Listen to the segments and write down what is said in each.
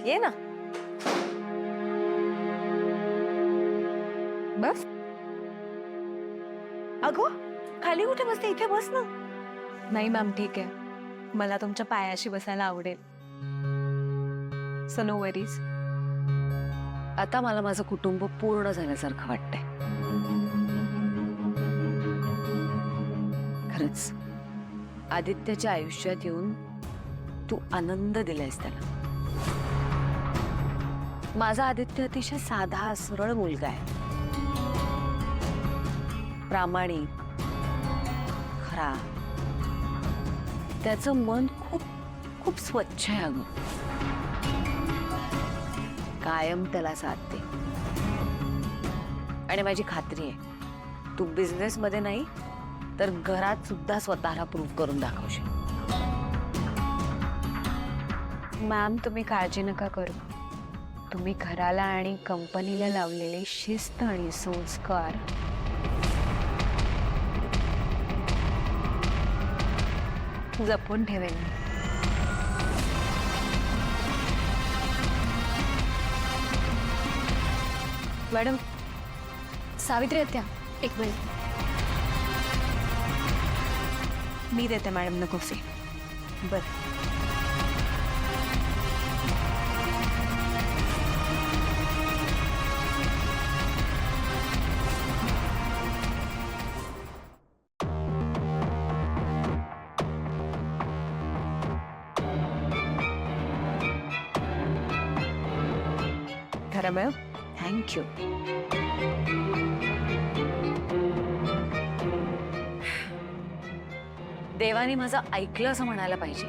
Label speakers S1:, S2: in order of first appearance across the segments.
S1: ये ना. बस. अगो खाली कुठे बसते, इथे बस ना.
S2: नाही मॅम, ठीक आहे. मला तुमच्या पायाशी बसायला आवडेल. So no worries.
S1: आता मला माझं कुटुंब पूर्ण झाल्यासारखं वाटतंय. खरंच आदित्याच्या आयुष्यात येऊन तू आनंद दिलायस त्याला. माझा आदित्य अतिशय साधा सरळ मुलगा आहे. प्रामाणिक, खरा. त्याचं मन खूप खूप स्वच्छ आहे अगं. कायम त्याला साथ दे. आणि माझी खात्री आहे तू बिझनेस मध्ये नाही तर घरात सुद्धा स्वतःला प्रूव्ह करून दाखवशील.
S2: मॅम, तुम्ही काळजी नका करू. तुम्ही घराला आणि कंपनीला लावलेले शिस्त आणि संस्कार जपून ठेवेन. मॅडम, सावित्री आत्या, एक मिनिट. मी देते मॅडम कॉफी.
S1: बरं.
S2: खरं मॅम,
S1: थँक्यू. देवाने माझं ऐकलं असं म्हणायला पाहिजे.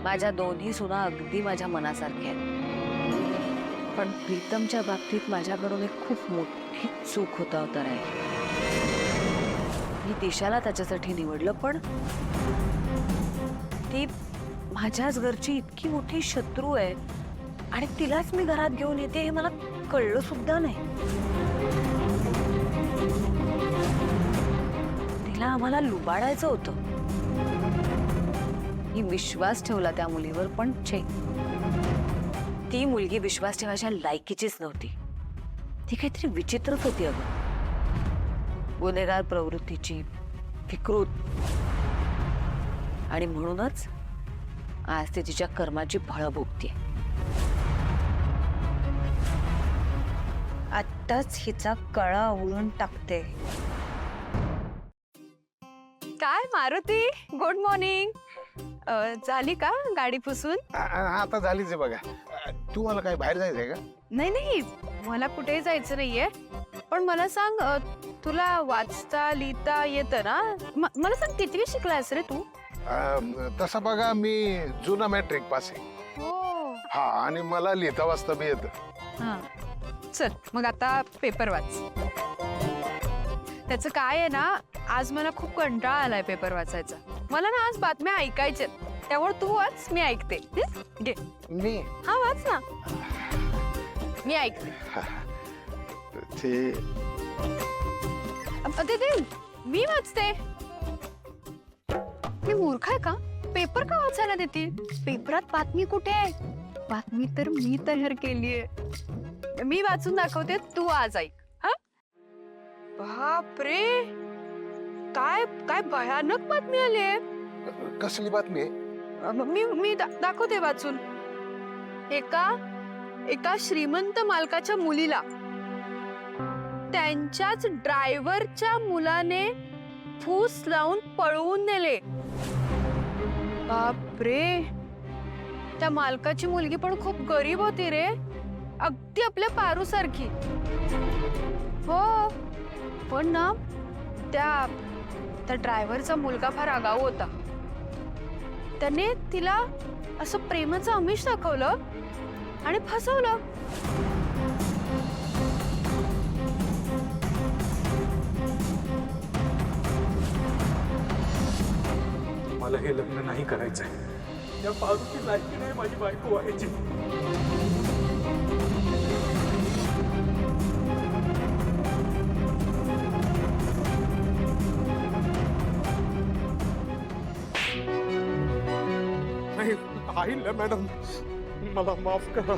S1: माझ्या दोन्ही सुना अगदी माझ्या मनासारख्या आहेत. पण प्रीतमच्या बाबतीत माझ्याकडून एक खूप मोठी चूक होता आहे. मी दिशाला त्याच्यासाठी निवडलं, पण ती माझ्याच घरची इतकी मोठी शत्रू आहे आणि तिलाच मी घरात घेऊन येते हे मला कळलं सुद्धा नाही. तिला आम्हाला लुबाडायचं होतं. मी विश्वास ठेवला त्या मुलीवर, पण छे, ती मुलगी विश्वास ठेवायच्या लायकीचीच नव्हती. ती काहीतरी विचित्रच होती अगं. गुन्हेगार प्रवृत्तीची, विकृत. आणि म्हणूनच आज ती तिच्या कर्माची फळं भोगतीये.
S2: आत्ताच हिचा कळा उडून टाकते. काय मारुती, गुड मॉर्निंग. झाली का गाडी पुसून?
S3: आता झालीच आहे बघा. तुम्हाला काय बाहेर जायचंय का?
S2: नाही नाही, मला कुठेही जायचं नाहीये. पण मला सांग, तुला वाचता लिहिता येतं ना? मला सांग, कितवी शिकलायस रे तू?
S3: तसं बघा, मी जुना मॅट्रिक पास आहे.
S2: हो.
S3: हा, आणि मला लिहिता वाचता बी येतं.
S2: हा, चल मग आता पेपर वाच. त्याचं काय आहे ना, आज मला खूप कंटाळा आलाय पेपर वाचायचा. मला ना आज बातम्या ऐकायच्यात, त्यामुळे तू वाच, मी ऐकते. घे.
S3: मी
S2: हा, वाच ना, मी ऐकते. ते मी वाचते. मी मूर्ख आहे का? पेपर का वाचायला देते? पेपरात बातमी कुठे आहे? बातमी तर मी तयार केलीये. मी वाचून दाखवते, तू आज ऐक. हा, बापरे, काय काय भयानक बातमी आली.
S3: कसली बातमी आहे?
S2: मी दाखवते वाचून. एका श्रीमंत मालकाच्या मुलीला त्यांच्याच ड्रायव्हरच्या मुलाने फूस लावून पळवून नेले. बापरे, त्या मालकाची मुलगी पण खूप गरीब होती रे, अगदी आपल्या पारू सारखी. हो, पण ना त्या ड्रायव्हरचा मुलगा फार आगाऊ होता. त्याने तिला असं प्रेमाचं आमिष दाखवलं आणि फसवलं.
S4: मला हे लग्न नाही करायचंय. या पारूची लायकी नाही माझी बायको व्हायची.
S3: अहिल्या मॅडम मला माफ करा.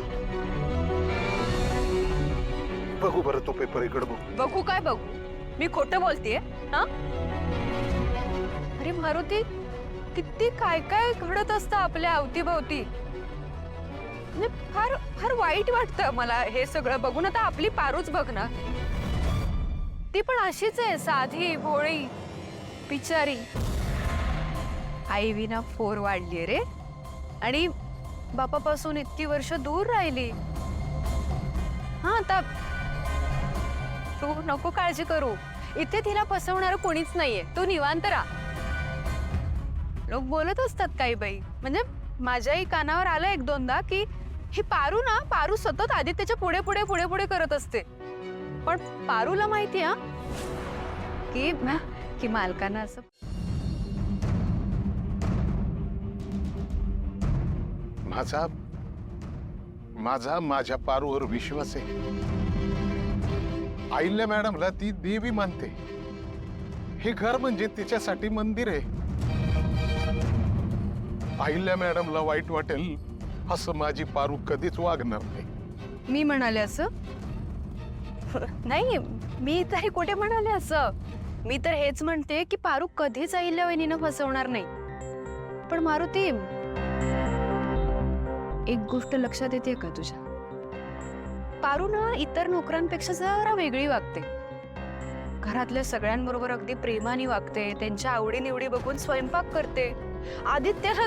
S3: बघू बरं तो पेपर इकडे बघू.
S2: बघू काय बघू? मी खोटं बोलतेय हा? अरे मारुती, किती काय काय घडत असतं आपल्या अवतीभोवती. म्हणजे फार फार वाईट वाटतं मला हे सगळं बघून. आता आपली पारूच बघ ना, ती पण अशीच आहे, साधी भोळी बिचारी. आई विना फोर वाढली रे, आणि बापापासून इतकी वर्ष दूर राहिली. हा, आता तू नको काळजी करू, इथे तिला फसवणार कोणीच नाहीये. तू निवांत राहा. लोक बोलत असतात काही बाई, म्हणजे माझ्याही कानावर आलं एक दोनदा की ही पारू ना, पारू सतत आदित्यच्या पुढे पुढे पुढे पुढे करत असते. पण पारूला माहिती हा की मालकांना असं
S3: माझ्या पारूवर विश्वास आहे. अहिल्या मॅडमला ती देवी मानते. हे घर म्हणजे तिच्यासाठी मंदिर आहे. अहिल्या मॅडमला वाईट वाटेल असं माझी पारू कधीच वागणार नाही.
S2: मी म्हणाले असं नाही, मी तरी कुठे म्हणाले असं. मी तर हेच म्हणते की पारू कधीच अहिल्या वहिनीनं फसवणार नाही. पण मारुती, एक गोष्ट लक्षात येते का तुझ्या? पारू ना इतर नोकरांपेक्षा जरा वेगळी वागते. घरातल्या सगळ्यांबरोबर अगदी प्रेमाने वागते. त्यांच्या आवडीनिवडी बघून स्वयंपाक करते. आदित्यला